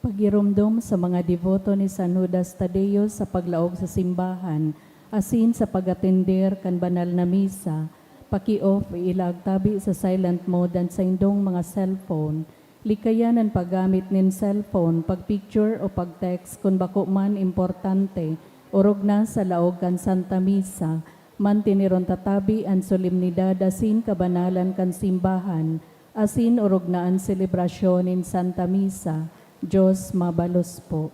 Pagirumdum sa mga deboto ni San Judas Tadeo sa paglaog sa simbahan, asin sa pag-atender kan banal na misa, paki-off ilag tabi sa silent mode and sa indong mga cellphone, likayan ang paggamit nin cellphone, pag-picture o pag-text kung bako man importante, urog na sa laog kan Santa Misa, mantiniron tatabi ang solemnidad asin kabanalan kan simbahan, asin urog na ang selebrasyon in Santa Misa. Diyos mabalos po.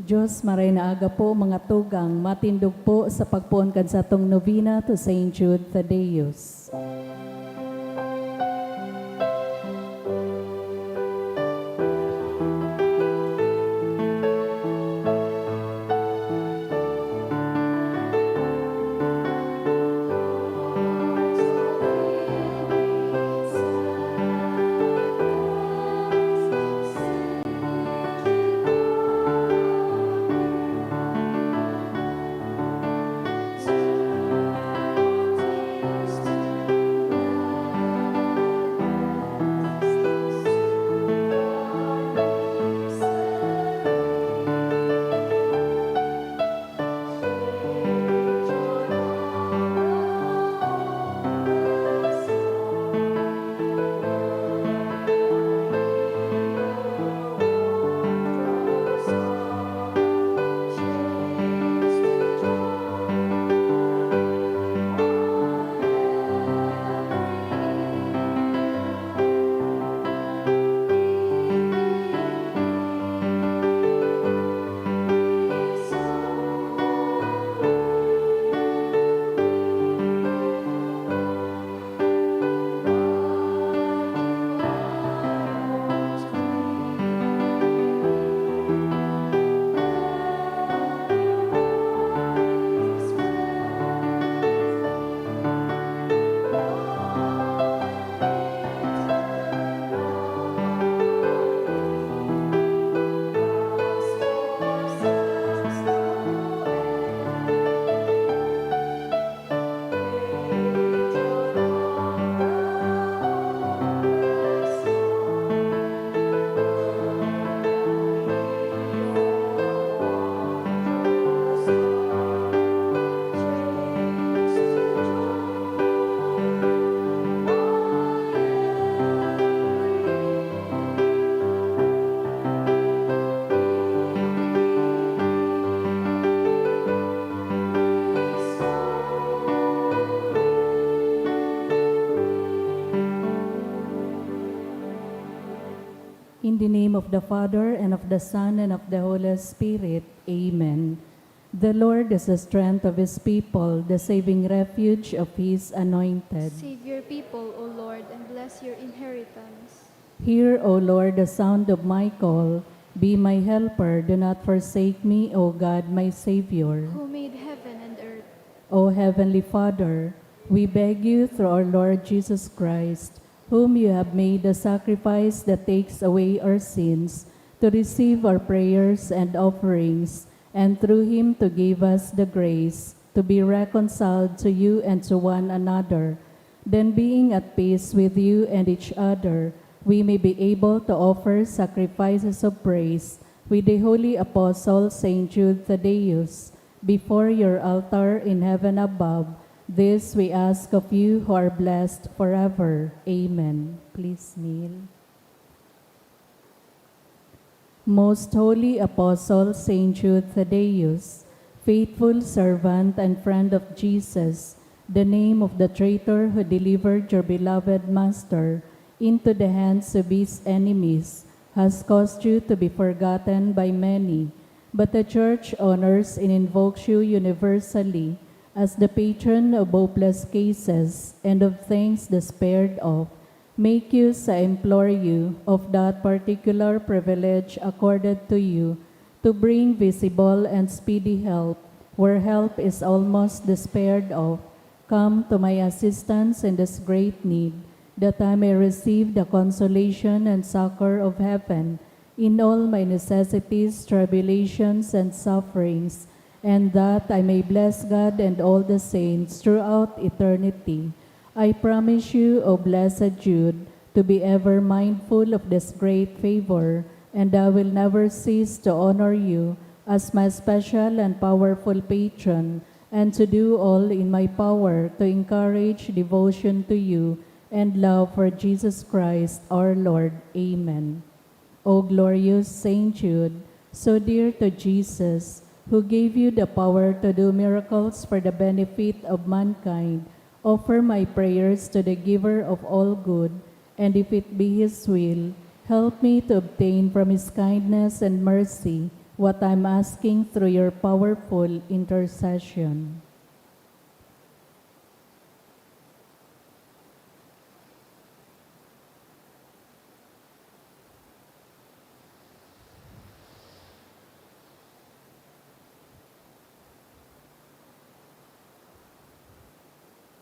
Diyos, maray na aga po mga tugang, matindog po sa pagpuon kan sa tong novena to Saint Jude Thaddeus. In the name of the Father, and of the Son, and of the Holy Spirit. Amen. The Lord is the strength of His people, the saving refuge of His anointed. Save your people, O Lord, and bless your inheritance. Hear, O Lord, the sound of my call. Be my helper, do not forsake me, O God, my Savior. Who made heaven and earth? O Heavenly Father, we beg you through our Lord Jesus Christ, whom you have made the sacrifice that takes away our sins, to receive our prayers and offerings, and through him to give us the grace to be reconciled to you and to one another. Then, being at peace with you and each other, we may be able to offer sacrifices of praise with the holy apostle Saint Jude Thaddeus before your altar in heaven above. This we ask of you who are blessed forever. Amen. Please kneel. Most Holy Apostle Saint Jude Thaddeus, faithful servant and friend of Jesus, the name of the traitor who delivered your beloved Master into the hands of his enemies has caused you to be forgotten by many. But the Church honors and invokes you universally as the patron of hopeless cases and of things despaired of. Make use, I implore you, of that particular privilege accorded to you to bring visible and speedy help where help is almost despaired of. Come to my assistance in this great need, that I may receive the consolation and succor of heaven in all my necessities, tribulations, and sufferings, and that I may bless God and all the saints throughout eternity. I promise you, O blessed Jude, to be ever mindful of this great favor, and I will never cease to honor you as my special and powerful patron, and to do all in my power to encourage devotion to you and love for Jesus Christ our Lord. Amen. O glorious Saint Jude, so dear to Jesus, who gave you the power to do miracles for the benefit of mankind, offer my prayers to the giver of all good, and if it be his will, help me to obtain from his kindness and mercy what I'm asking through your powerful intercession.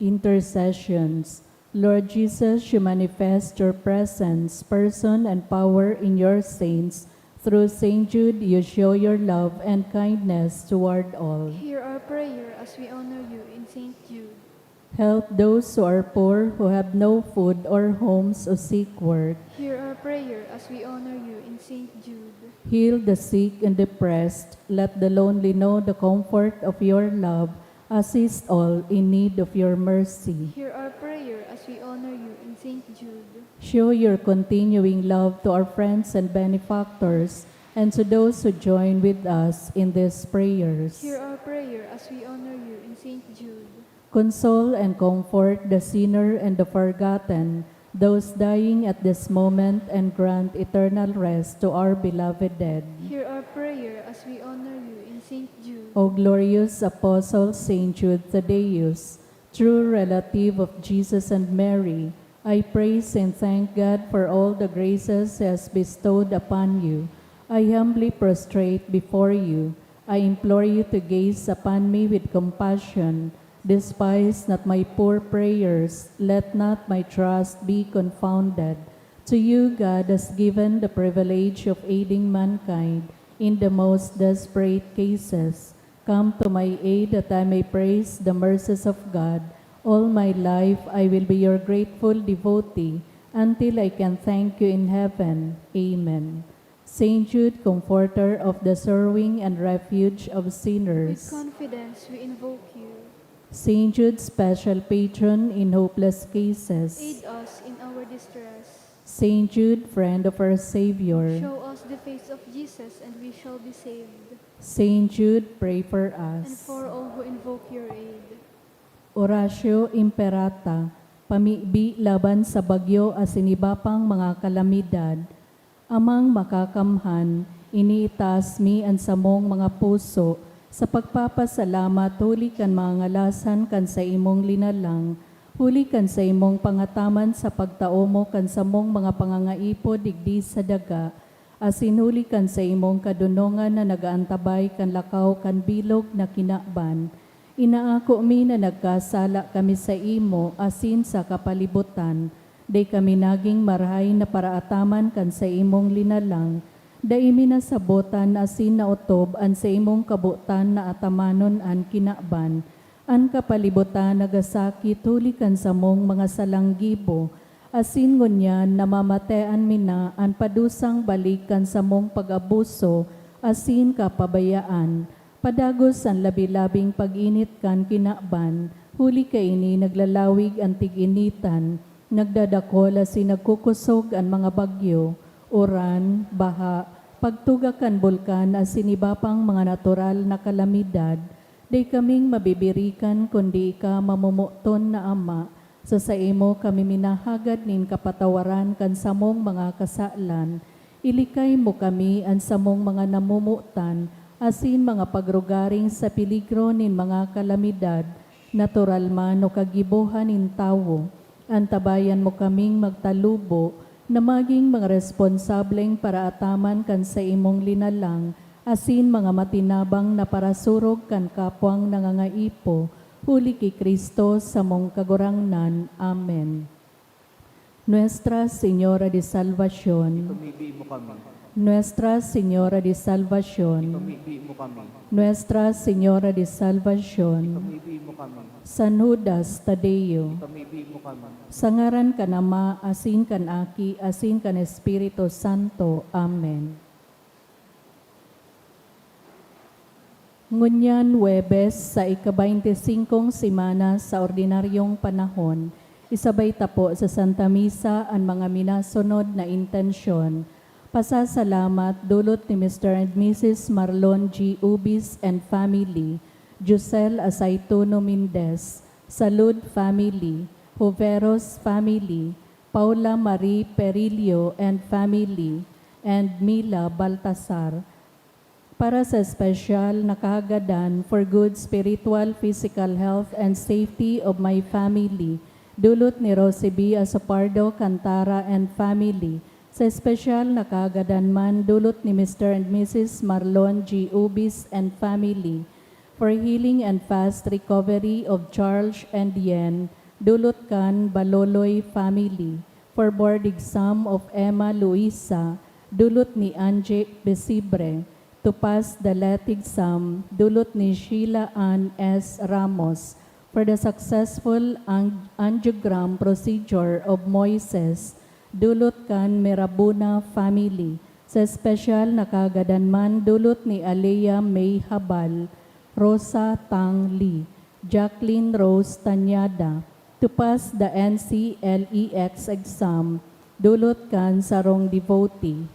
Intercessions. Lord Jesus, you manifest your presence, person, and power in your saints. Through Saint Jude, you show your love and kindness toward all. Hear our prayer as we honor you in Saint Jude. Help those who are poor, who have no food or homes or seek work. Hear our prayer as we honor you in Saint Jude. Heal the sick and depressed. Let the lonely know the comfort of your love. Assist all in need of your mercy. Hear our prayer as we honor you in Saint Jude. Show your continuing love to our friends and benefactors, and to those who join with us in these prayers. Hear our prayer as we honor you in Saint Jude. Console and comfort the sinner and the forgotten, those dying at this moment, and grant eternal rest to our beloved dead. Hear our prayer as we honor you in Saint Jude. O glorious Apostle Saint Jude Thaddeus, true relative of Jesus and Mary, I praise and thank God for all the graces He has bestowed upon you. I humbly prostrate before you. I implore you to gaze upon me with compassion. Despise not my poor prayers. Let not my trust be confounded. To you God has given the privilege of aiding mankind in the most desperate cases. Come to my aid that I may praise the mercies of God. All my life I will be your grateful devotee until I can thank you in heaven. Amen. Saint Jude, comforter of the sorrowing and refuge of With sinners. confidence we invoke you. Saint Jude, special patron in hopeless cases. Aid us in our distress. Saint Jude, friend of our Savior. Show us the face of Jesus and we shall be saved. Saint Jude, pray for And us. for all who invoke your aid. Oratio Imperata, pamibi laban sa bagyo at sinibapang mga kalamidad. Amang makakamhan, iniitas mi ang samong mga puso, sa pagpapasalamat huli kan mga ngalasan kan sa imong linalang, huli kan sa imong pangataman sa pagtao mo kan samong mga pangangaipo digdi sa daga, asin huli kan sa imong kadunongan na nagaantabay kan lakaw kan bilog na kinakban. Inaako mi na nagkasala kami sa imo asin sa kapalibutan, day kami naging marahay na paraataman kan sa imong linalang, daimi na sabotan asin na utob an sa imong kabutan na atamanon an kinakban, an kapalibutan nagasakit huli kan sa mong mga salanggibo, asin ngunyan namamatean mina an padusang balikan sa mong pag-abuso, asin kapabayaan. Padagos ang labi-labing pag-init kan kinakban, huli kaini naglalawig ang tig-initan, nagdadakol asin nagkukusog ang mga bagyo, uran, baha, pagtugakan bulkan asin iba pang mga natural na kalamidad, day kaming mabibirikan kundi ka mamumuton na Ama, sa imo kami minahagad nin kapatawaran kan samong mga kasalan, ilikay mo kami ang samong mga namumutan, asin mga pagrugaring sa peligro nin mga kalamidad, natural man o kagibuhan nin tawo, antabayan mo kaming magtalubo, na maging mga responsableng para ataman kan sa imong linalang, asin mga matinabang na parasurog kan kapwang nangangaipo, huli kay Kristo sa mong kagurangnan. Amen. Nuestra Señora de Salvación, Tumibig mo kami. Nuestra Señora de Salvación, Tumibig mo kami. Nuestra Señora de Salvación, Tumibig mo kami. San Judas Tadeo, Tumibig mo kami. sa ngaran kan Ama, asin kan Aki, asin kan Espiritu Santo. Amen. Ngunyan Huwebes sa ika-25 semana sa ordinaryong panahon, isabay tapo sa Santa Misa ang mga minasunod na intensyon. Pasasalamat dulot ni Mr. and Mrs. Marlon G. Ubis and family, Jusel Asaituno Mendez, Salud family, Hoveros family, Paula Marie Perillo and family, and Mila Baltasar, para sa espesyal na kahagadan for good spiritual, physical health, and safety of my family, dulot ni Rosie B. Asopardo Cantara and family, sa espesyal na kahagadan man dulot ni Mr. and Mrs. Marlon G. Ubis and family, for healing and fast recovery of Charles and Yen, dulot kan Baloloy family, for board exam of Emma Luisa, dulot ni Angie Besibre, to pass the LET exam, dulot ni Sheila Ann S. Ramos, for the successful angiogram procedure of Moises, dulot kan Merabuna family, sa espesyal na kagadanman dulot ni Alea May Habal, Rosa Tang Lee, Jacqueline Rose Tanyada, to pass the NCLEX exam, dulot kan sarong devotee.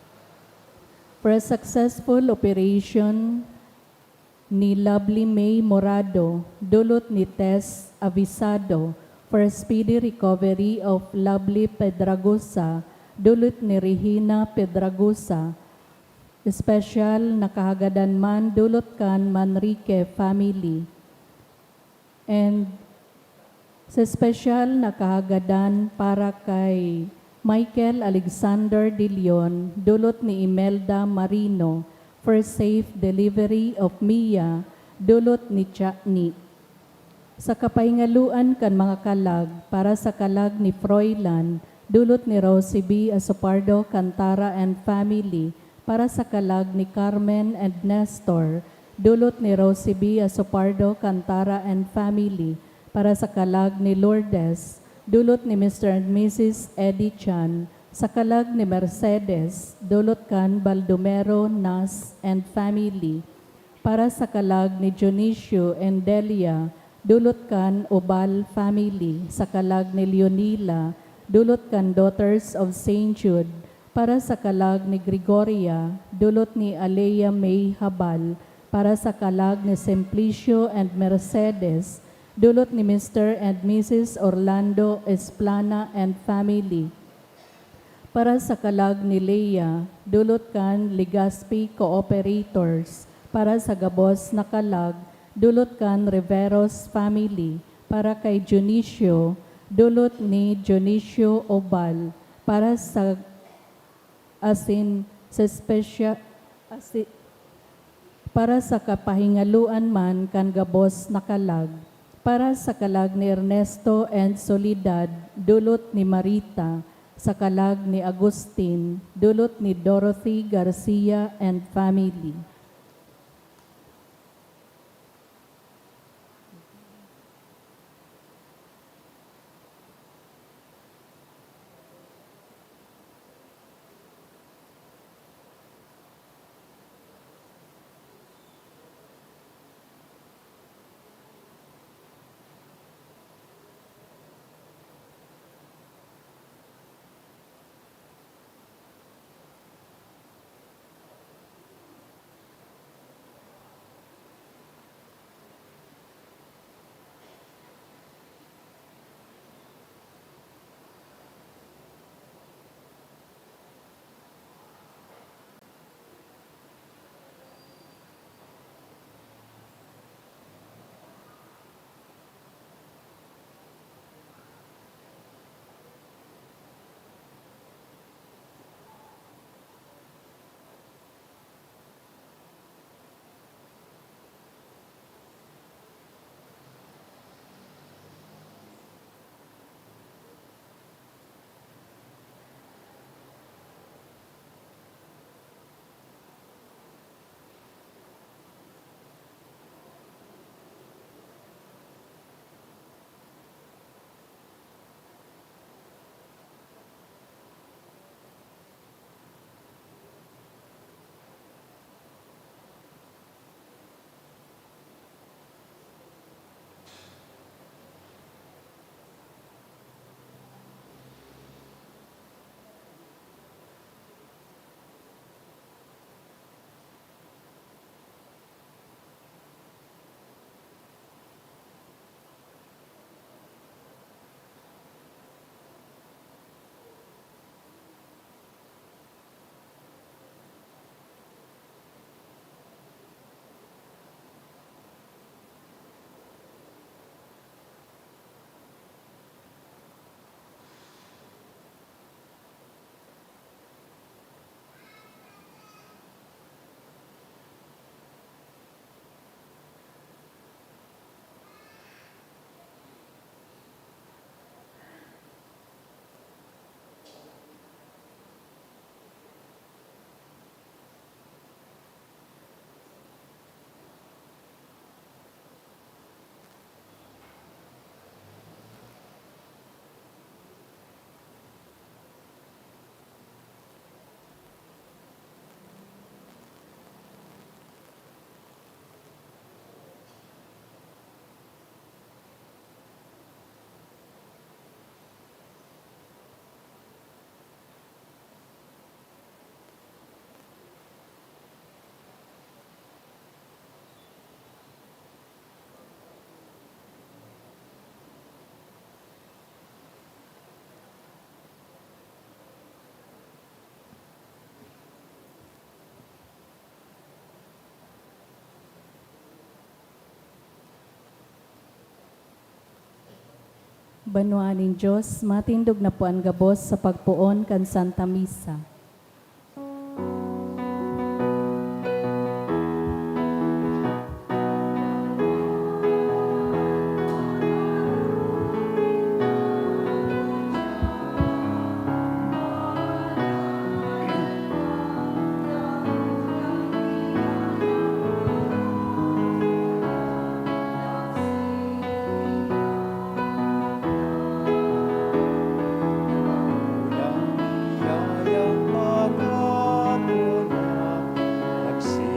For a successful operation ni Lovely May Morado, dulot ni Tess Avisado, for a speedy recovery of Lovely Pedragosa, dulot ni Regina Pedragosa, special na kahagadan man dulot kan Manrique family, and sa special na kahagadan para kay Michael Alexander De Leon, dulot ni Imelda Marino, for safe delivery of Mia, dulot ni Chani. Sa kapaingaluan kan mga kalag, para sa kalag ni Froilan, dulot ni Rosie B. Asopardo Cantara and family, para sa kalag ni Carmen and Nestor, dulot ni Rosie B. Asopardo Cantara and family, para sa kalag ni Lourdes, dulot ni Mr. and Mrs. Eddie Chan, sa kalag ni Mercedes, dulot kan Baldomero Nas and family, para sa kalag ni Dionisio and Delia, dulot kan Obal family, sa kalag ni Leonila, dulot kan Daughters of St. Jude, para sa kalag ni Gregoria, dulot ni Alea May Habal, para sa kalag ni Simplicio and Mercedes, dulot ni Mr. and Mrs. Orlando Esplana and family, para sa kalag ni Leia, dulot kan Legazpi Cooperators, para sa gabos na kalag, dulot kan Riveros family, para kay Dionisio, dulot ni Dionisio Obal, para sa para sa kapahingaluan man kan gabos na kalag, para sa kalag ni Ernesto and Soledad, dulot ni Marita, sa kalag ni Agustin, dulot ni Dorothy Garcia and family. Banuaning Diyos, matindog na po ang gabos sa pagpuon kan Santa Misa. Yayang pangako na nagsigranda.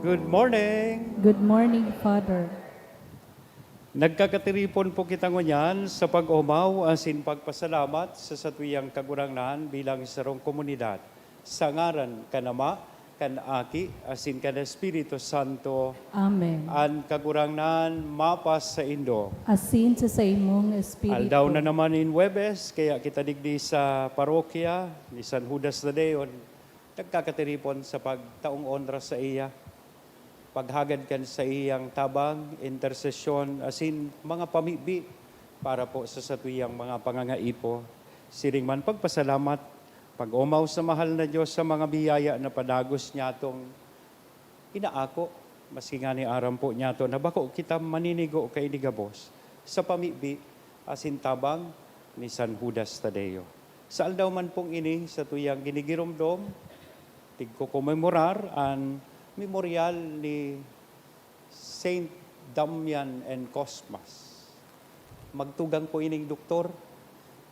Good morning! Good morning, Father. Nagkakatiripon po kita ngunyan sa pag-umaw asin pagpasalamat sa satuyang kagurangnan bilang sarong komunidad. Sa ngaran kanama, kan Aki, asin kan Espiritu Santo, Amen. an kagurangnan mapas sa Indo. Asin sa imong Espiritu. Aldaw na naman in Webes, kaya kita digdi sa parokya ni San Judas Tadeo, nagkakatiripon sa pagtaong onra sa iya. Paghagad kan sa iyang tabang, intersesyon, asin mga pamibi para po sa satuyang mga pangangaipo. Siring man pagpasalamat, pag-umaw sa mahal na Diyos sa mga biyaya na padagos niya itong inaako, maski nga ni aram po niya ito, na bako kita maninigo kay ni Gabos sa pamibi, asin tabang ni San Judas Tadeo. Sa aldaw man pong ini, sa tuyang ginigiromdom, tigko-komemorar ang memorial ni Saint Damian and Cosmas. Magtugang po ining doktor,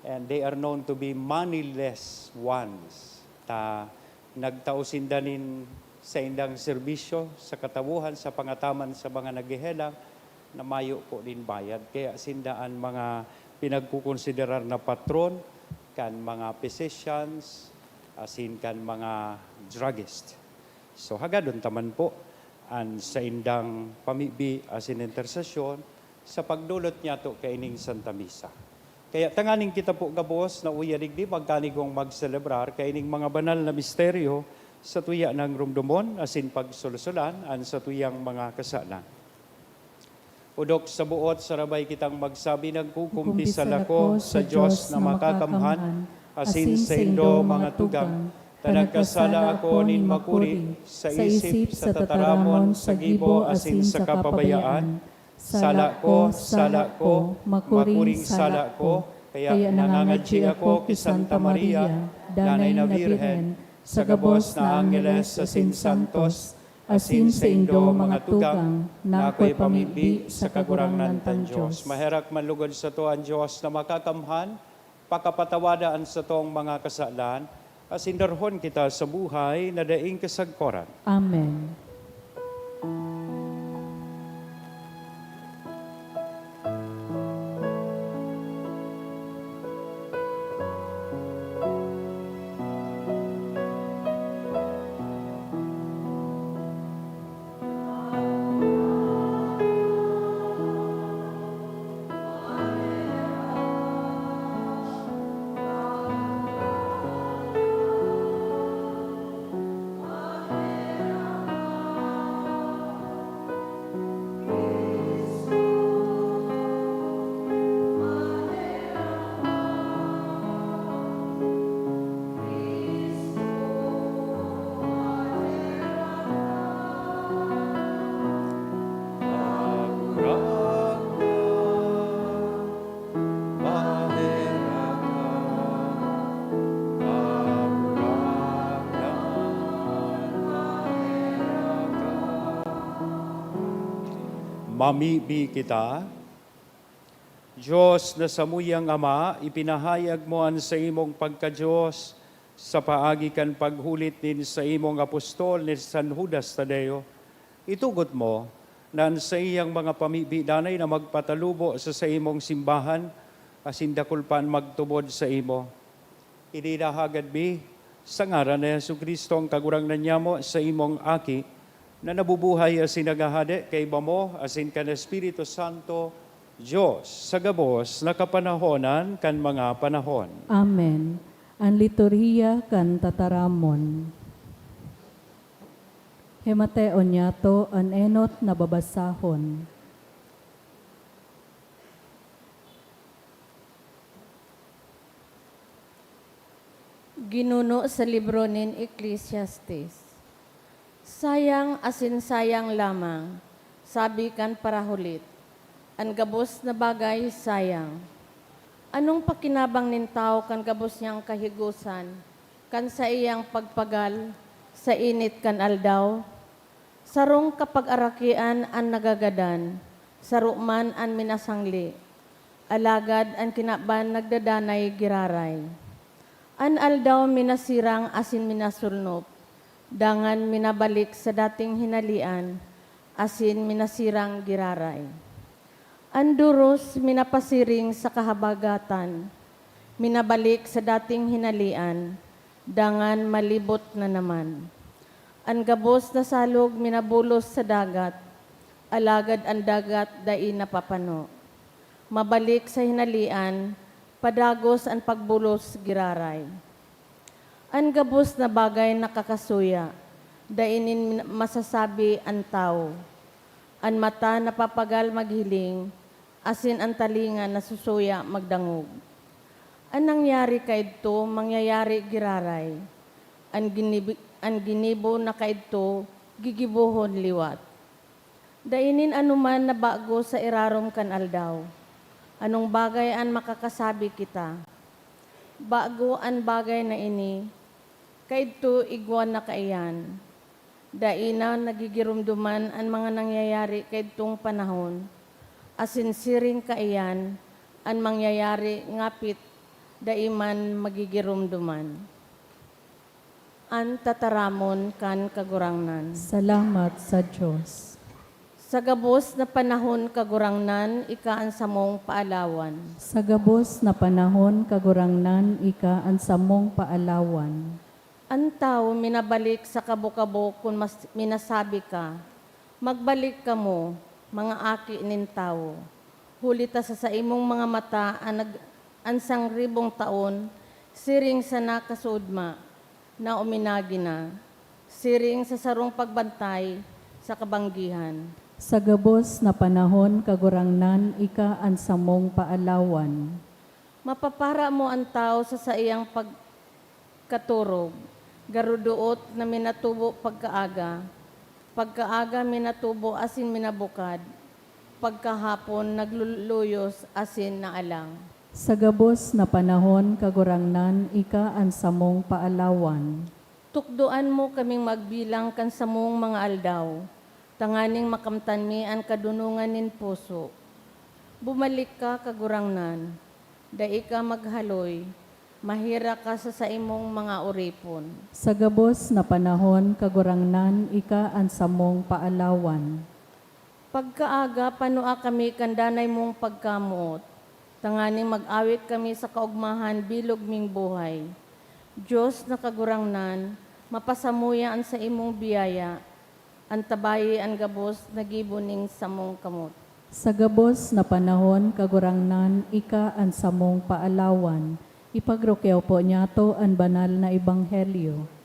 and they are known to be moneyless ones. Nagtausindanin sa indang serbisyo, sa katabuhan, sa pangataman sa mga naghihelang, na mayo po din bayad. Kaya sindaan mga pinagkukonsiderar na patron, kan mga physicians, asin kan mga druggist. So hagadon taman po an sa indang pamibi asin intersesyon sa pagdulot niya to kaining Santa Misa. Kaya tanganing kita po gabos na uyarig di magkanigong magselebrar kaining mga banal na misteryo sa tuya ng rumdumon asin pagsulusulan an sa tuyang mga kasalan. Udok sa buot sarabay kitang magsabi nagkukumpisal ako sa Diyos na makakamhan asin sa indo mga tugang. Tanagkasala ako nin makuri sa isip, sa tataramon, sa gibo, asin sa kapabayaan. Sala ko, makuring sala ko, kaya nangangadji ako kay Santa Maria, Danay na Birhen, sa gabos na Angeles, asin santos, asin sa indo mga tugang, na ako'y pamibi sa kagurangnan tan Diyos. Maherak manlugod sa to ang Diyos na makakamhan, pakapatawadaan sa tong mga kasalan, asindarhon kita sa buhay na daing kasagkoran. Amen. Mamibi kita, Diyos na samuyang Ama, ipinahayag mo an sa imong pagka-Diyos sa paagi kan paghulit nin sa imong apostol ni San Judas Tadeo. Itugot mo na sa iyang mga pamibi danay na magpatalubo sa imong simbahan, asin dakulpan magtubod sa imo. Idinahagad bi, sa ngaran ni Jesucristo ang kagurangnan niya mo sa imong aki, na nabubuhay asin nagahade kay bamo asin kan Espiritu Santo, Diyos, sa gabos na kapanahonan kan mga panahon. Amen. Ang liturhiya kan tataramon. Himateo niyato an enot na babasahon. Ginuno sa libro nin Ecclesiastes. Sayang asin sayang lamang, sabi kan parahulit. Ang gabos na bagay sayang. Anong pakinabang nin tao kan gabos niyang kahigusan, kan sa iyang pagpagal, sa init kan aldaw? Sarong kapag arakian ang nagagadan, saruman ang minasangli, alagad ang kinaban nagdadanay giraray. An aldaw minasirang asin minasulnop, dangan minabalik sa dating hinalian, asin minasirang giraray. An duros minapasiring sa kahabagatan, minabalik sa dating hinalian, dangan malibot na naman. An gabos na salog minabulos sa dagat, alagad ang dagat dai napapano. Mabalik sa hinalian, padagos ang pagbulos giraray. Ang gabos na bagay nakakasuya, dainin masasabi ang tao. Ang mata napapagal maghiling, asin ang talinga nasusuya magdangog. Ang nangyari kaidto, mangyayari giraray. Ang ginibo na kaidto, gigibuhon liwat. Dainin anuman na bago sa irarom kan aldaw. Anong bagay ang makakasabi kita? Bago ang bagay na ini, kaidto igwan na kaiyan. Daina nagigirumduman ang mga nangyayari kaidtong panahon, asin siring kaiyan ang mangyayari ngapit daiman magigirumduman. Ang tataramon kan kagurangnan. Salamat sa Diyos. Sa gabos na panahon kagurangnan, ika ang samong paalawan. Sa gabos na panahon kagurangnan ika ang samong paalawan. Ang tao minabalik sa kabo-kabo kung minasabi ka, magbalik ka mo, mga aki nin tao. Hulita sa imong mga mata ang sangribong taon, siring sa nakasudma, na uminagi na, siring sa sarong pagbantay sa kabanggihan. Sa gabos na panahon kagurangnan ika ang samong paalawan. Mapapara mo ang tao sa iyang pagkaturog, garuduot na minatubo pagkaaga, pagkaaga minatubo asin minabukad, pagkahapon nagluluyos asin naalang. Sa gabos na panahon kagurangnan ika ang samong paalawan. Tukdoan mo kaming magbilang kan samong mga aldaw, tanganing makamtan mi ang kadunungan nin puso. Bumalik ka kagurangnan, dai ka maghaloy, mahira ka sa imong mga uripon. Sa gabos na panahon kagurangnan ika ang samong paalawan. Pagkaaga panua kami kandanay mong pagkamuot, tanganing mag-awit kami sa kaugmahan bilog ming buhay. Diyos na kagurangnan, mapasamuyaan sa imong biyaya, ang tabayi ang gabos nagibuning samong kamot. Sa gabos na panahon kagurangnan ika ang samong paalawan. Ipagrokyaw po niyato ang banal na ebanghelyo.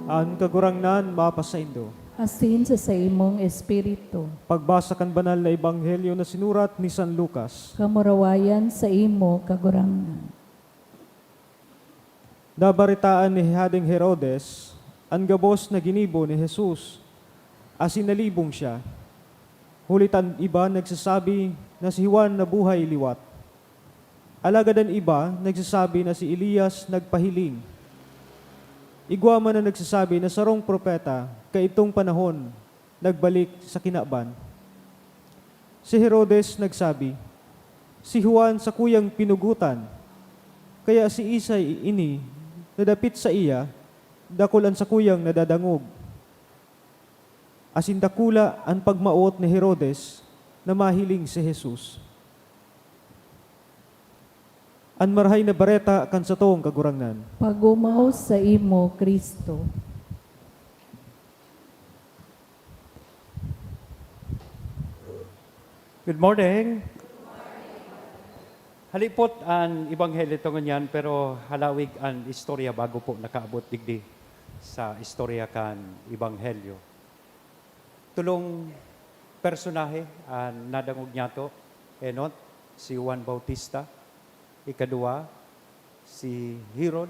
Ang kagurangnan mapasaindo. Asin sa imong espiritu. Pagbasa kan banal na ebanghelyo na sinurat ni San Lucas. Kamurawayan sa imo kagurangnan. Nabaritaan ni Hading Herodes ang gabos na ginibo ni Jesus, asin nalibong siya. Hulitan iba nagsasabi na si Juan na buhay liwat. Alagadan iba nagsasabi na si Elias nagpahiling. Igwa man na nagsasabi na sarong propeta kaitong panahon nagbalik sa kinaban. Si Herodes nagsabi, si Juan sa kuyang pinugutan, kaya si Isay ini nadapit sa iya, dakol ang sakuyang nadadangog. Asin dakula ang pagmaot ni Herodes na mahiling si Jesus. An marhay na bareta kan sa toong kagurangnan. Pagumaw sa imo, Kristo. Good morning. Halipot ang Ebanghelyo ito nganyan, pero halawig ang istorya bago po nakaabot digdi sa istorya kan Ebanghelyo. Tulong personahe ang nadangog niya to, enot, si Juan Bautista. Ikadua, si Herod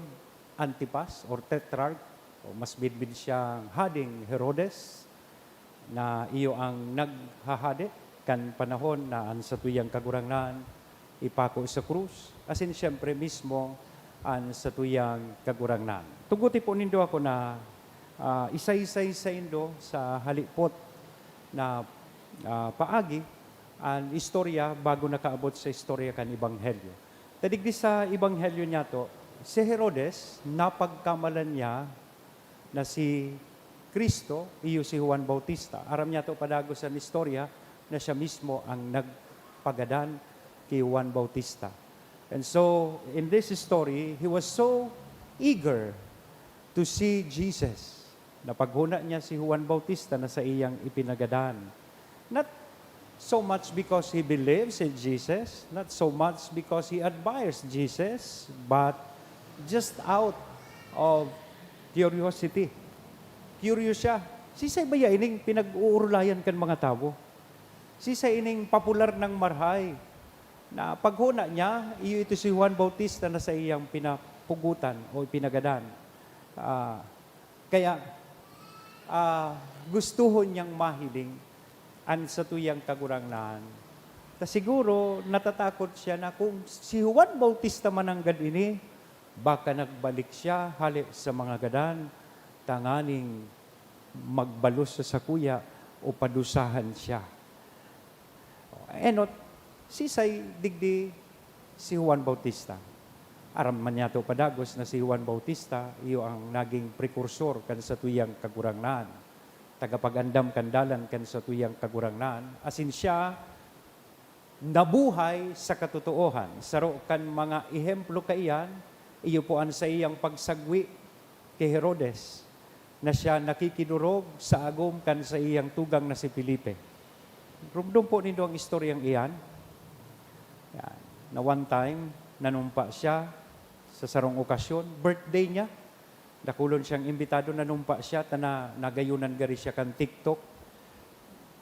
Antipas or Tetrarch, o mas bidbid siyang hading Herodes, na iyo ang naghahade kan panahon na ang sa tuyang kagurangnan ipako sa krus. Asin siyempre mismo ang sa tuyang kagurangnan. Tuguti po nindo ako na isa-isay sa indo sa halipot na paagi ang istorya bago nakaabot sa istorya kan Ebanghelyo. Tadigdi sa Ebanghelyo niya to, si Herodes, napagkamalan niya na si Kristo, iyo si Juan Bautista. Aram niya to padagos ang istorya na siya mismo ang nagpagadan kay Juan Bautista. And so, in this story, he was so eager to see Jesus. Napaghuna niya si Juan Bautista na sa iyang ipinagadan. Not so much because he believes in Jesus, not so much because he admires Jesus, but just out of curiosity. Curious siya. Sisay ba ining pinag-uurulayan kan mga tao? Sisay ining popular ng marhay na paghuna niya, iyo ito si Juan Bautista na sa iyang pinapugutan o pinagadan. Kaya gustuhon niyang mahiling an sa tuyang kagurangnan. Siguro natatakot siya na kung si Juan Bautista mananggad ini, baka nagbalik siya hali sa mga gadan, tanganing magbalos sa sakuya o padusahan siya. Enot, sisay digdi si Juan Bautista. Aram man niya to padagos na si Juan Bautista, iyo ang naging prekursor kan sa tuyang kagurangnan. Tagapagandam kandalan kan sa tuyang kagurangnan. Asin siya, nabuhay sa katotoohan. Saro kan mga ehemplo kaiyan, iyo po an sa iyang pagsagwi kay Herodes, na siya nakikidurog sa agom kan sa iyang tugang na si Felipe. Rumdum po nindo ang istoryang iyan. Yan. Na one time, nanumpa siya sa sarong okasyon, birthday niya. Dakulon siyang imbitado, nanumpa siya, nagayunan gari siya kan TikTok,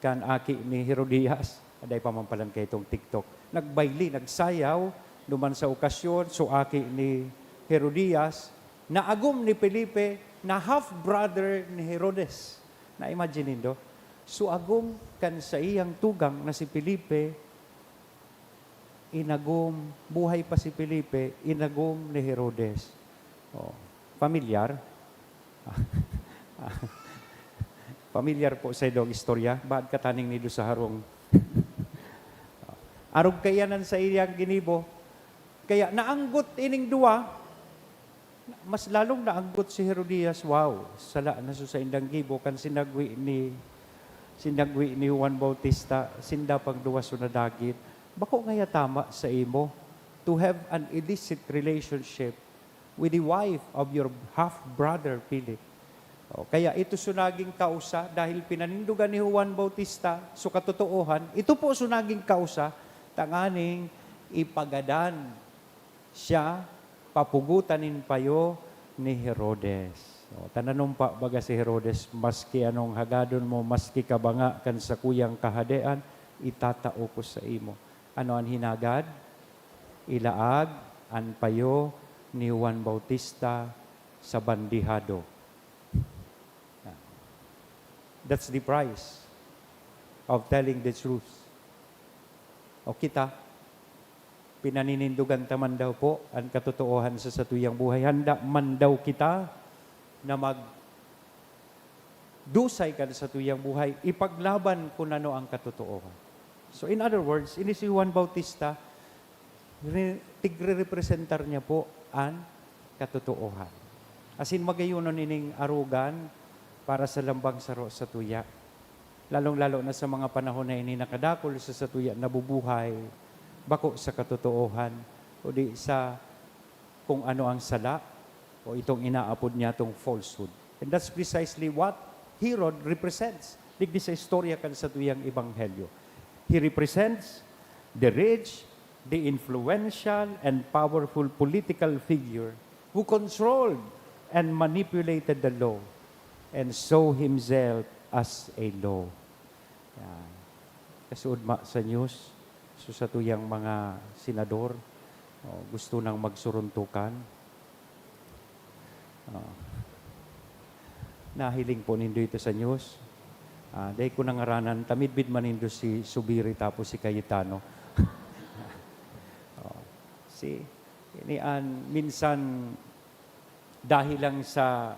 kan aki ni Herodias. Aday pa man palang kay itong TikTok. Nagbayli, nagsayaw, duman sa okasyon, so aki ni Herodias, na agom ni Felipe, na half-brother ni Herodes. Na-imagine nindo? So agom kan sa iyang tugang na si Felipe, inagom, buhay pa si Felipe, inagom ni Herodes. Oh, familiar? Familiar po sa idong istorya. Baad kataning nido sa harong. Arog kayanan sa iyang ginibo. Kaya naanggot ining duwa, mas lalong naanggot si Herodias. Wow, sala na sa indang gibo kan sinagwi ni Juan Bautista, sinda pang duwa sunadagit. Bako ngaya tama sa imo to have an illicit relationship with the wife of your half-brother Philip. O, kaya ito sunaging kausa dahil pinanindugan ni Juan Bautista, so katotoohan, ito po sunaging kausa, tanganing ipagadan siya, papugutanin payo ni Herodes. O, tananumpa baga si Herodes, maski anong hagadon mo, maski kabanga kan sa kuyang kahadean, itatao ko sa imo. Ano ang hinagad? Ilaag an payo ni Juan Bautista sa bandihado. That's the price of telling the truth. O kita, pinaninindugan taman daw po ang katotoohan sa satuyang buhay. Handa man daw kita na magdusay ka sa tuyang buhay, ipaglaban kung ano ang katotoohan. So in other words, ini si Juan Bautista, tigre-representar niya po ang katotoohan. Asin magayunon ining arugan para sa lambang saro sa tuya. Lalong-lalo na sa mga panahon na ini nakadakol sa satuya nabubuhay, bako sa katotoohan, o di sa kung ano ang sala, o itong inaapod niya itong falsehood. And that's precisely what Herod represents. Digdi sa istorya kan sa tuyang ebanghelyo. He represents the rich, the influential, and powerful political figure who controlled and manipulated the law and saw himself as a law. Yan. Kasuod ma sa news, so sa tuyang mga senador, gusto nang magsuruntukan. Nahiling po nindo ito sa news. Dahil ko nangaranan, tamidbid man nindo si Subiri tapos si Cayetano. Minsan, dahil lang sa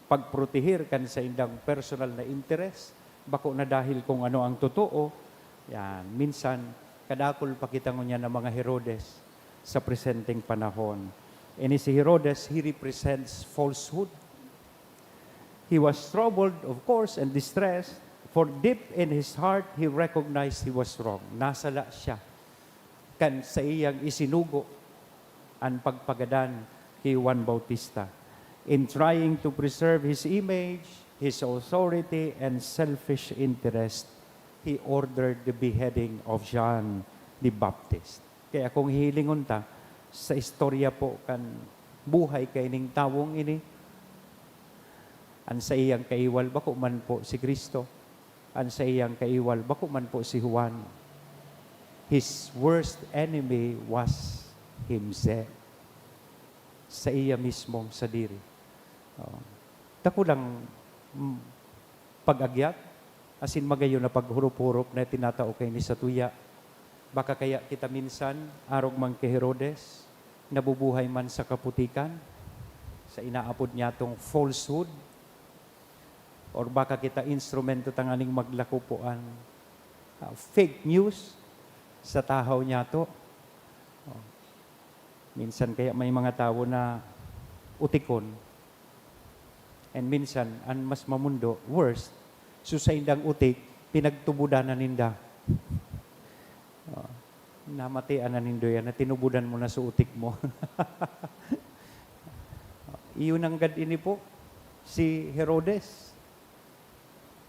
pagprotehir kan sa indang personal na interest, bako na dahil kung ano ang totoo, yan, minsan, kadakol pakita niya ng mga Herodes sa presenteng panahon. And si Herodes, he represents falsehood. He was troubled, of course, and distressed, for deep in his heart, he recognized he was wrong. Nasala siya. Kan sa iyang isinugo ang pagpagadan kay Juan Bautista. In trying to preserve his image, his authority, and selfish interest, he ordered the beheading of John the Baptist. Kaya kung hilingon ta, sa istorya po kan buhay kay ning tawong ini, an sa iyang kaiwal, bako man po si Kristo. An sa iyang kaiwal, bako man po si Juan. His worst enemy was himself. Sa iya mismong sadiri. Dako lang pag-agyat, asin magayon na paghurup-hurup na tinatao kay ni sa tuya. Baka kaya kita minsan, arog man kay Herodes, nabubuhay man sa kaputikan, sa inaapod niya tong falsehood, or baka kita instrumento tanganing maglakupuan, fake news sa tahaw niya to. Minsan kaya may mga tao na utikon, and minsan, ang mas mamundo, worst, so sa indang utik, pinagtubudan na ninda. Namatian na nindo yan, na tinubudan mo na sa utik mo. Iyon ang gad ini po, si Herodes.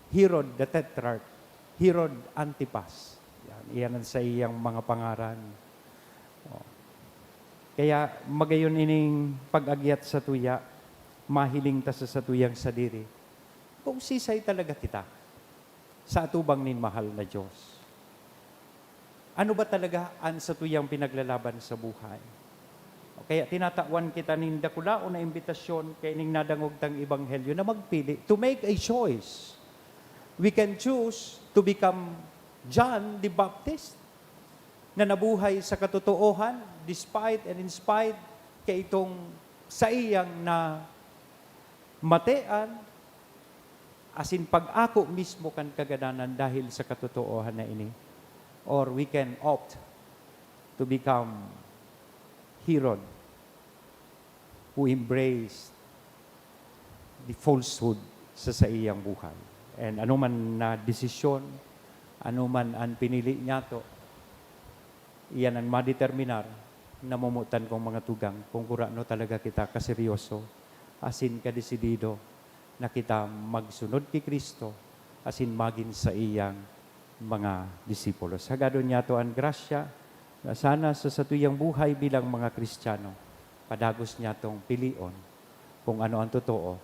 Herod the Tetrarch. Herod Antipas. Iyan ang sa iyang mga pangaran. Kaya magayon ining pag-agyat sa tuya, mahiling ta sa tuyang sadiri. Kung sisay talaga kita sa atubang nin mahal na Diyos. Ano ba talaga ang sa tuyang pinaglalaban sa buhay? Kaya tinatawan kita nin dakula o na imbitasyon kay ning nadangog tang ebanghelyo na magpili to make a choice. We can choose to become John the Baptist na nabuhay sa katotoohan despite and in spite kay itong sa iyang na matean, asin pag-ako mismo kan kagadanan dahil sa katotoohan na ini. Or we can opt to become Herod who embraced the falsehood sa iyang buhay. And anuman na desisyon, anuman ang pinili niya to, iyan ang madeterminar na mumutan kong mga tugang kung kurano talaga kita kaseryoso, asin kadesidido na kita magsunod kay Kristo, asin magin sa iyang mga disipulos. Hagado niya to ang grasya na sana sa satuyang buhay bilang mga Kristiyano, padagos niya tong pilion kung ano ang totoo,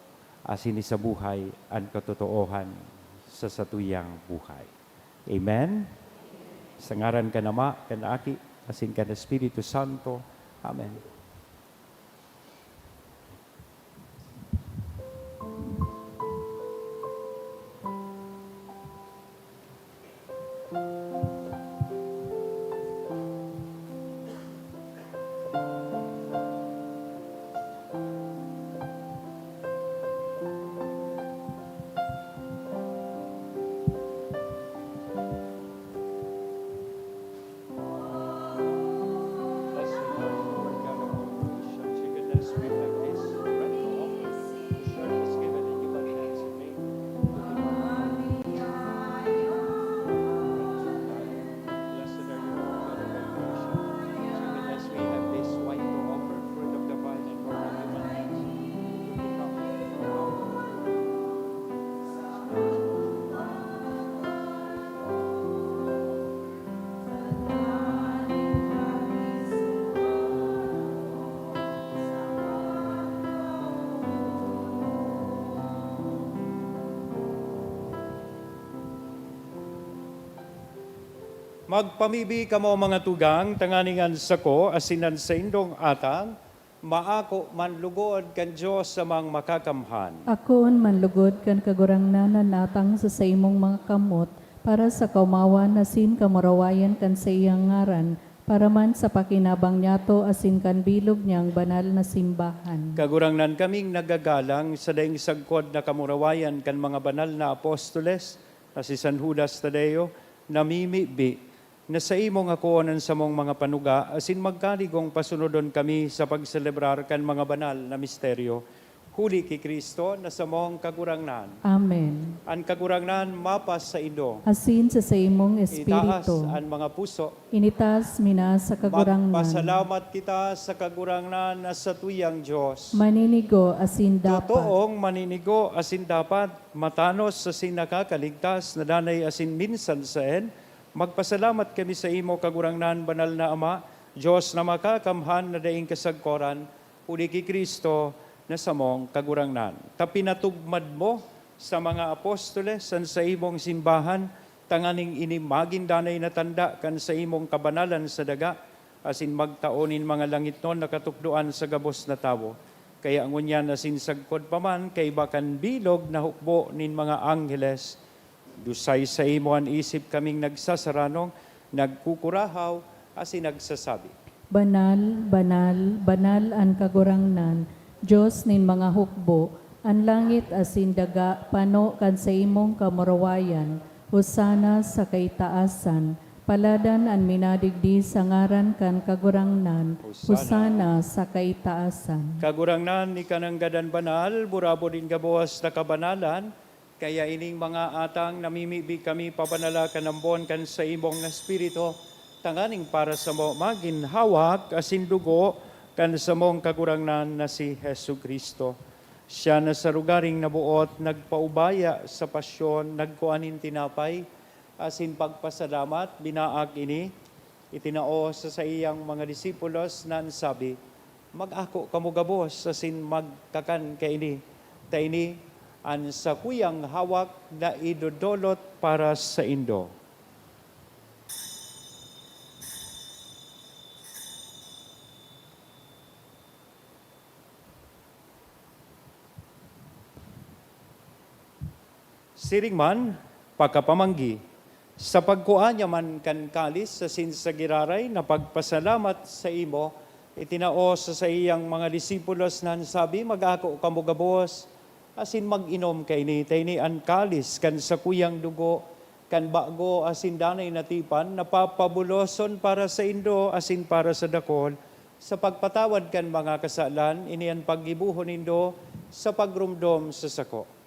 asin sa buhay ang katotoohan sa satuyang buhay. Amen? Sa ngaran ka nama, kanaki, asin ka na Espiritu Santo. Amen. Magpamibi kamo mga tugang, tanganingan sa ko, asinan sa indong atang, maako man lugod kan Diyos sa mga makakamhan. Akoon manlugod kan kagurangnan natang sa imong mga kamot, para sa kaumawan asin kamurawayan kan sa iyang ngaran, para man sa pakinabang niyato asin kan bilog niyang banal na simbahan. Kagurangnan kaming nagagalang sa daing sagkod na kamurawayan kan mga banal na apostoles, na si San Judas Tadeo, namimibi, na sa imong akuonan sa mong mga panuga, asin magkaligong pasunodon kami sa pagselebrar kan mga banal na misteryo. Huli ki Kristo na sa mong kagurangnan. Amen. Ang kagurangnan mapas sa indo. Asin sa imong Itaas espiritu, ang mga puso. initas mina sa kagurangnan. Magpasalamat kita sa kagurangnan na sa tuyang Diyos. Maninigo asin dapat. Totoong maninigo asin dapat, matanos asin nakakaligtas, na danay asin minsan saen, magpasalamat kami sa imo kagurangnan, banal na Ama, Diyos na makakamhan na daing kasagkoran, huli ki Kristo na sa mong kagurangnan. Tapinatugmad mo sa mga apostoles sa imong simbahan, tanganing inimagin danay na tanda kan sa imong kabanalan sa daga, asin magtaonin mga langit nun nakatukduan sa gabos na tawo. Kaya ngunyan asin sagkod paman, kay bakan bilog na hukbo nin mga angheles, dusay sa imo an isip kaming nagsasaranong, nagkukurahaw, asin nagsasabi. Banal, banal, banal ang kagurangnan, Diyos nin mga hukbo, ang langit asin daga, pano kan sa imong kamurawayan, husana sa kaitaasan, paladan ang minadigdi sa ngaran kan kagurangnan, husana sa kaitaasan. Kagurangnan ni kanang gadan banal, burabo din gabuas na kabanalan, kaya ining mga atang namimibi kami pabanala kanambon kan sa imong espiritu, tanganing para sa mo maginhawak asin dugo kan sa mong kagurangnan na si Hesu Kristo. Siya na sa rugaring nabuot, nagpaubaya sa pasyon, nagkuanin tinapay, asin pagpasalamat, binaag ini, itinao sa iyang mga disipulos na sabi, mag-ako kamugabos, asin magkakan kaini, taini, an sa kuyang hawak na idodolot para sa indo. Siring man, pagkapamanggi, sa pagkuanya man kan kalis sa sinsagiraray na pagpasalamat sa imo, itinao sa iyang mga disipulos na sabi, mag-ako kamugabos, asin mag-inom kay ni, tayni an kalis kan sa kuyang dugo, kan bago asin danay natipan, napapabuloson para sa indo, asin para sa dakol, sa pagpatawad kan mga kasalan, inian paggibuhon indo, sa pagrumdom sa sako.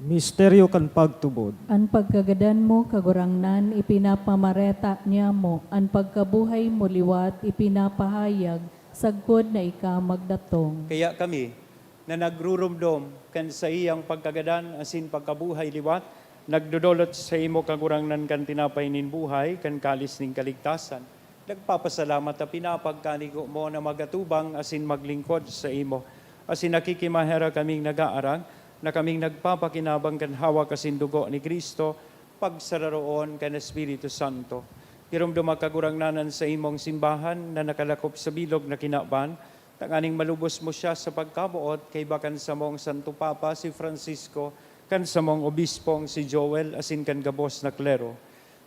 Misteryo kan pagtubod. Ang pagkagadan mo kagurangnan, ipinapamareta niya mo, ang pagkabuhay mo liwat, ipinapahayag, sagkod na ika magdatong. Kaya kami, na nagrurumdom kan sa iyang pagkagadan asin pagkabuhay liwat, nagdudolot sa imo kagurangnan kan tinapay nin buhay, kan kalis ning kaligtasan. Nagpapasalamat na pinapagkanigo mo na magatubang asin maglingkod sa imo. Asin nakikimahera kaming nag-aarang, na kaming nagpapakinabang kan hawak asin dugo ni Kristo, pagsararoon kan Espiritu Santo. Hirumduma kagurangnanan sa imong simbahan na nakalakop sa bilog na kinaban, tanganing malubos mo siya sa pagkabuot kay bakan sa mong Santo Papa si Francisco, kan sa mong obispong si Joel, asin kan gabos na klero.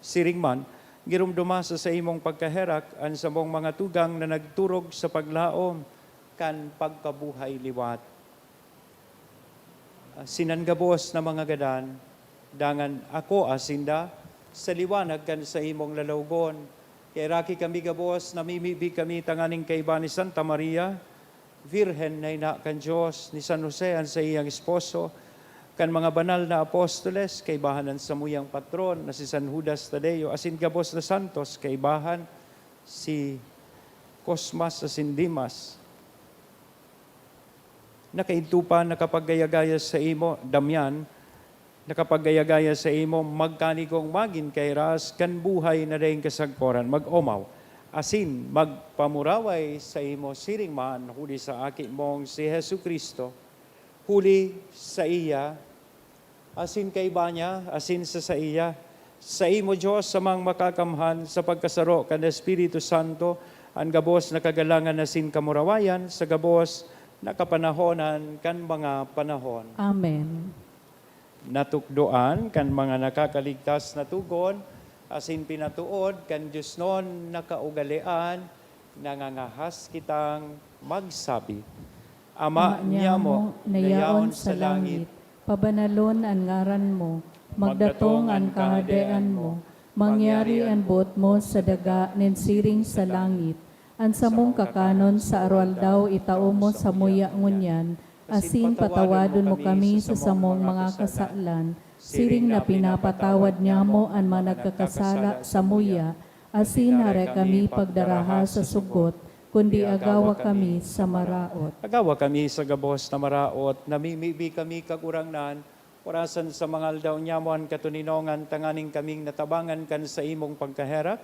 Siring man, girumduma sa imong pagkaherak, an sa mong mga tugang na nagturog sa paglaom, kan pagkabuhay liwat. Sinangabos na mga gadan, dangan ako asinda, sa liwanag kan sa imong lalawgon. Kay raki kami gabos, namimibi kami tanganing kaiba ni Santa Maria, Virhen na ina kan Diyos, ni San Jose ang sa iyang esposo, kan mga banal na apostoles, kaibahanan sa muyang patron na si San Judas Tadeo, asin gabos na santos, kaibahan si Cosmas asin Dimas, nakaintupan, nakapaggayagaya sa imo, Damian, nakapaggayagaya sa imo, magkanigong magin kay ras, kan buhay na daing kasagkoran, mag-omaw, asin magpamuraway sa imo siring man huli sa aki mong si Hesu Kristo, huli sa iya, asin kay niya, asin sa iya, sa imo Diyos samang makakamhan sa pagkasaro kan Espiritu Santo, ang gabos na kagalangan na sin kamurawayan, sa gabos na kapanahonan kan mga panahon. Amen. Natukdoan kan mga nakakaligtas na tugon, asin pinatuod kan Diyos noon nakaugalian, nangangahas kitang magsabi. Ama niya mo, nayaon sa langit, pabanalon ang ngaran mo, magdatong ang kahadean mo, mangyari ang buot mo sa daga nen siring sa langit, ang samong kakanon sa aral daw itao mo sa muya ngunyan, asin patawadon mo kami sa samong mga kasalan, siring na pinapatawad niya mo ang mga nagkakasala sa muya, asin hare kami pagdaraha sa sugot, kundi agawa kami sa maraot. Agawa kami sa gabos na maraot, namimibi kami kagurangnan, orasan sa mga aldaw nyamuan katuninongan, tanganing kaming natabangan kan sa imong pagkaherap,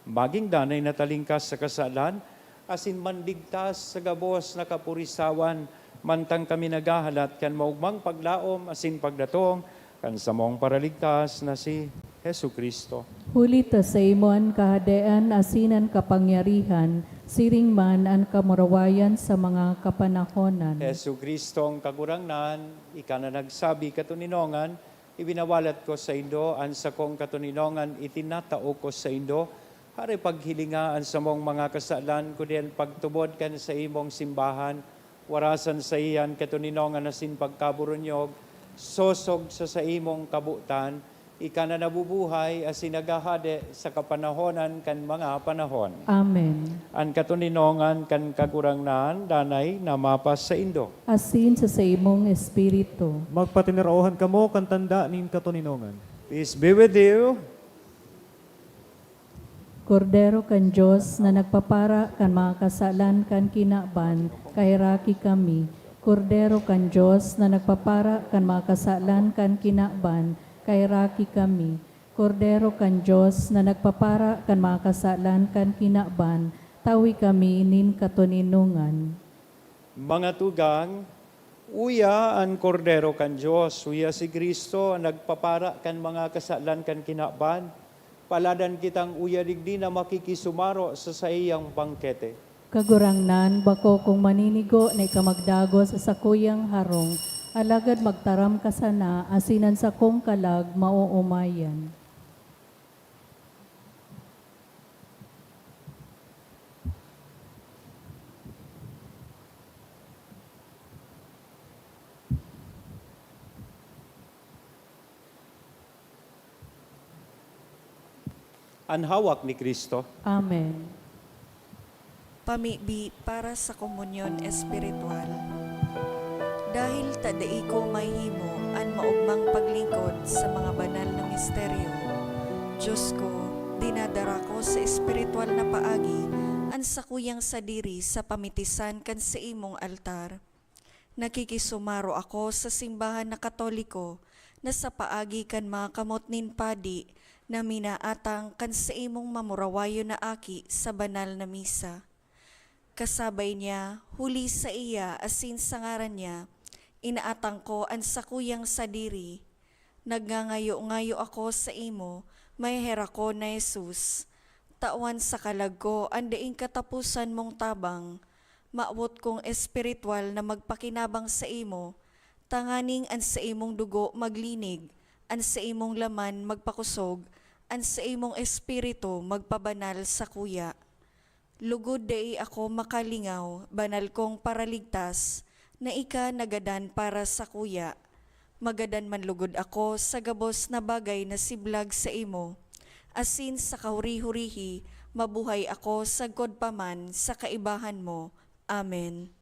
maging danay na talingkas sa kasalan, asin mandigtas sa gabos na kapurisawan, mantang kami nagahalat kan maugmang paglaom, asin pagdatong, kan sa mong paraligtas na si Hesu Kristo. Huli ta sa imo ang kahadean asinan kapangyarihan, siring man ang kamurawayan sa mga kapanahonan. Hesu Kristo ang kagurangnan, ika na nagsabi katuninongan, ibinawalat ko sa Indo, ang sa kong katuninongan, itinatao ko sa Indo, hari paghilingaan sa mong mga kasalan, kudian pagtubod kan sa imong simbahan, warasan sa iyan katuninongan na sin pagkaburunyog, sosog sa imong kabutan, ika na nabubuhay as sinagahade sa kapanahonan kan mga panahon. Amen. Ang katuninongan kan kagurangnan, danay na mapas sa Indo. Asin sa imong espiritu. Magpatinarauhan kamo kan tanda nin katuninongan. Peace be with you. Kordero kan Diyos na nagpapara kan mga kasalan kan kinaban, kahiraki kami. Kordero kan Diyos na nagpapara kan mga kasalan kan kinaban, kahiraki kami. Kordero kan Diyos na nagpapara kan mga kasalan kan kinaban, tawi kami nin katuninungan. Mga tugang, uya ang kordero kan Diyos, uya si Kristo, nagpapara kan mga kasalan kan kinaban, paladan kitang uya digdi na makikisumaro sa iyang bangkete. Kagurangnan, bako kung maninigo na ikamagdago sa sakuyang harong, alagad magtaram ka sana, asinan sa kong kalag, mauumayan. Ang hawak ni Kristo. Amen. Pamibi para sa komunyon espiritual. Dahil tadai ko may himo ang maugmang paglingkod sa mga banal na misteryo, Diyos ko, dinadara ko sa espiritual na paagi ang sakuyang sadiri sa pamitisan kan sa imong altar. Nakikisumaro ako sa simbahan na Katoliko na sa paagi kan mga kamot nin padi na minaatang kan sa imong mamurawayo na aki sa banal na misa. Kasabay niya, huli sa iya asin sa ngaran niya, inaatang ko ang sakuyang sadiri. Nagngangayo-ngayo ako sa imo, may hera ko na Jesus. Tawan sa kalag ko, andaing katapusan mong tabang, maawot kong espiritual na magpakinabang sa imo, tanganing an sa imong dugo maglinig, an sa imong laman magpakusog, an sa imong espiritu magpabanal sa kuya. Lugod dai ako makalingaw, banal kong paraligtas, na ika nagadan para sa kuya. Magadan man lugod ako sa gabos na bagay na siblag sa imo. Asin sa kahuri-hurihi, mabuhay ako sa godpaman sa kaibahan mo. Amen.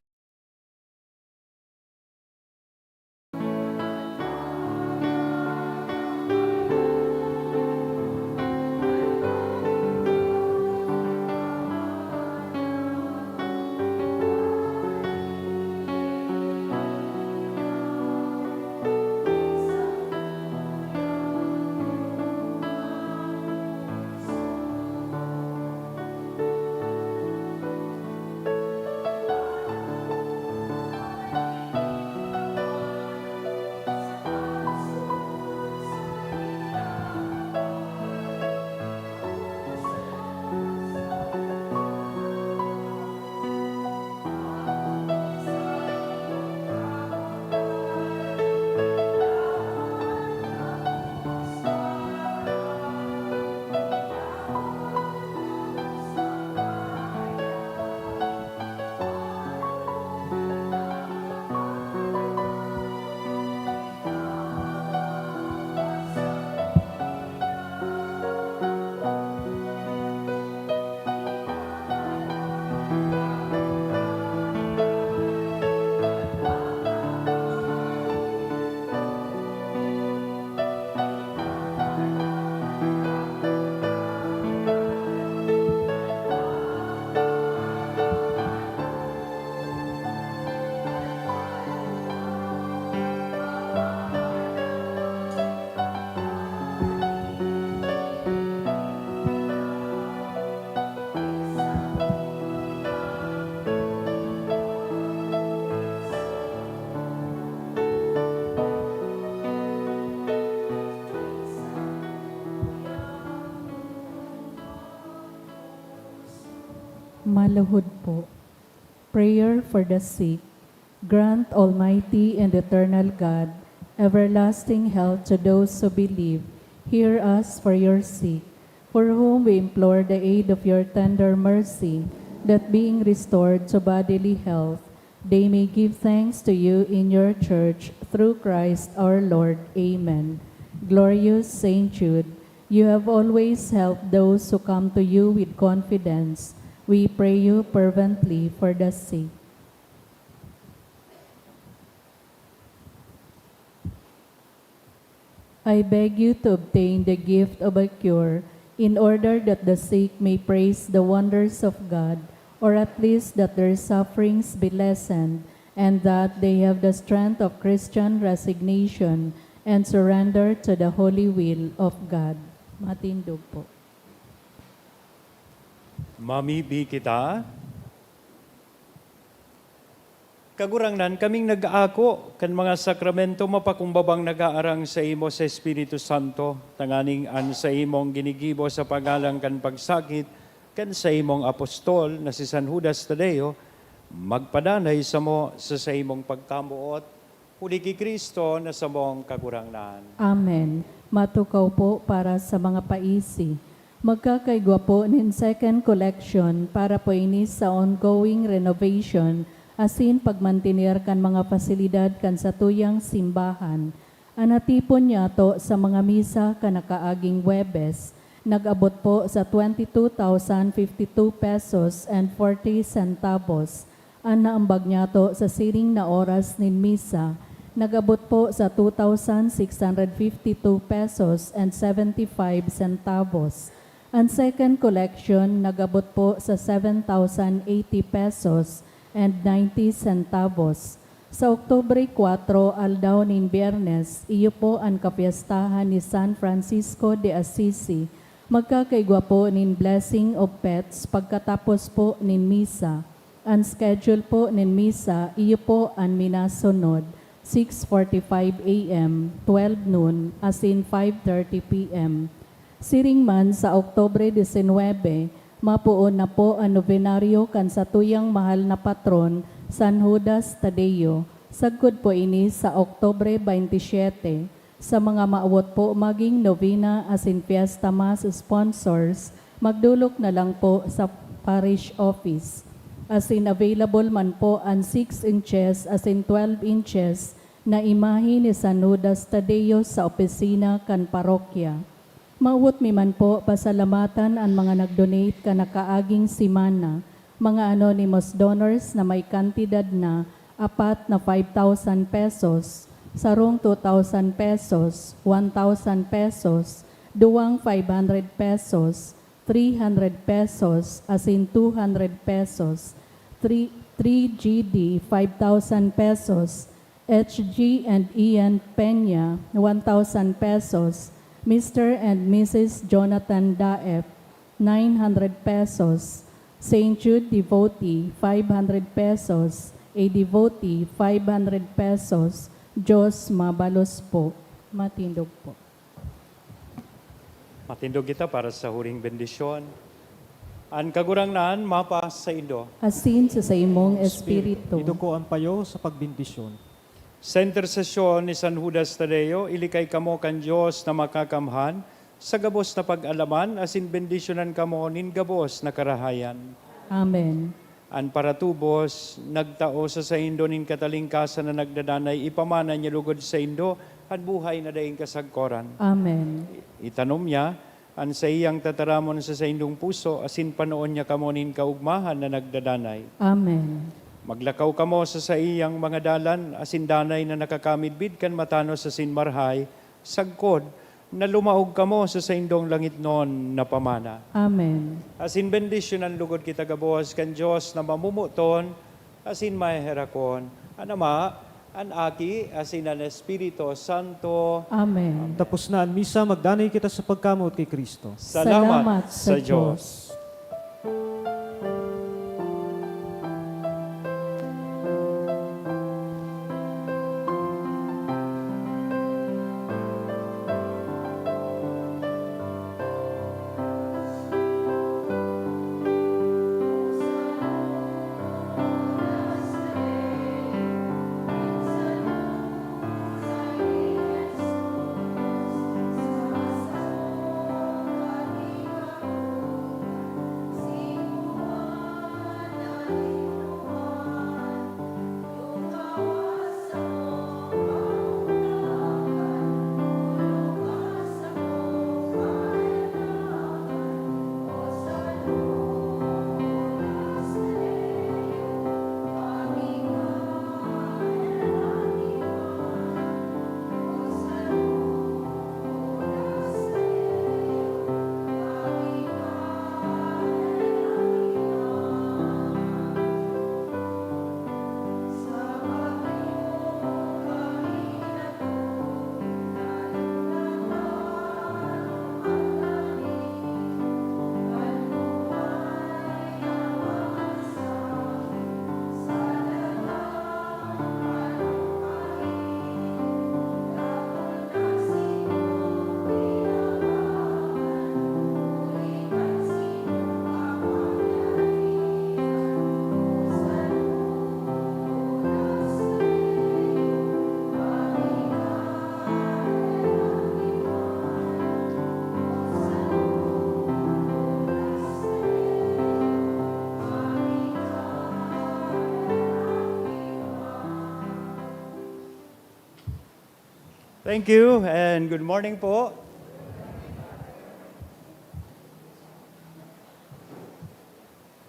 Maluhod po. Prayer for the sick. Grant, Almighty and eternal God, everlasting health to those who believe. Hear us for your sake, for whom we implore the aid of your tender mercy, that being restored to bodily health, they may give thanks to you in your church through Christ our Lord. Amen. Glorious Saint Jude, you have always helped those who come to you with confidence. We pray you fervently for the sick. I beg you to obtain the gift of a cure, in order that the sick may praise the wonders of God, or at least that their sufferings be lessened, and that they have the strength of Christian resignation and surrender to the holy will of God. Matindog po. Mamibi kita. Kagurangnan kaming nag-aako kan mga sakramento mapakumbabang nag-aarang sa imo sa Espiritu Santo, tanganing an sa imong ginigibo sa pagalang kan pagsakit, kan sa imong apostol na si San Judas Tadeo, magpadanay sa mo sa imong pagkamuot, huli ki Kristo na sa mong kagurangnan. Amen. Matukaw po para sa mga paisi. Magkakaigwa po nin second collection para po ini sa ongoing renovation asin pagmantinir kan mga pasilidad kan sa tuyang simbahan. Anatipon niya to sa mga misa kan nakaaging Webes. Nag-abot po sa 22,052 pesos and 40 centavos. Ang naambag niya to sa siring na oras nin misa. Nag-abot po sa 2,652 pesos and 75 centavos. Ang second collection nag-abot po sa 7,080 pesos and 90 centavos. Sa Oktubre 4, aldaw nin Biyernes, iyo po ang kapiyastahan ni San Francisco de Assisi. Magkakaigwa po nin Blessing of Pets pagkatapos po nin Misa. Ang schedule po nin Misa, iyo po ang minasunod, 6:45 a.m., 12 noon, as in 5:30 p.m. Siring man sa Oktubre 19, mapuon na po ang novenaryo kan sa tuyang mahal na patron, San Judas Tadeo. Sagkod po ini sa Oktubre 27. Sa mga maawot po maging novena as in Fiesta Mass sponsors, magdulok na lang po sa parish office. As in available man po ang 6 inches as in 12 inches na imahe ni San Judas Tadeo sa opisina kan parokya. Mauwot mi man po pasalamatan ang mga nag-donate ka nakaaging simana, mga anonymous donors na may kantidad na apat na 5,000 pesos, sarong 2,000 pesos, 1,000 pesos, duwang 500 pesos, 300 pesos, as in 200 pesos, 3GD 5,000 pesos, HG and Ian Peña 1,000 pesos, Mr. and Mrs. Jonathan Daef, 900 pesos. St. Jude devotee, 500 pesos. A devotee, 500 pesos. Diyos mabalos po. Matindog po. Matindog kita para sa huring bendisyon. Ang kagurangnan, mapa sa indo. Asin sa imong espiritu. Ito ko ang payo sa pagbindisyon. Sa intersesyon ni San Judas Tadeo, ilikay kamo kan Diyos na makakamhan, sa gabos na pag-alaman, asin bendisyonan kamo nin gabos na karahayan. Amen. An paratubos, nagtao sa indo nin katalingkasan na nagdadanay, ipamana niya lugod sa indo, at buhay na daing kasagkoran. Amen. Itanom niya, an sa iyang tataramon sa indong puso, asin panoon niya kamo nin kaugmahan na nagdadanay. Amen. Maglakaw kamo sa iyang mga dalan, asin danay na nakakamidbid kan matano sa sinmarhay, sagkod, na lumaog kamo sa indong langit noon na pamana. Amen. Asin bendisyon ang lugod kita gabos kan Diyos na mamumuton, asin maherakon, anama, an aki, asin an Espiritu Santo. Amen. Tapos na ang misa, magdanay kita sa pagkamot kay Kristo. Salamat sa Diyos. Thank you and good morning po.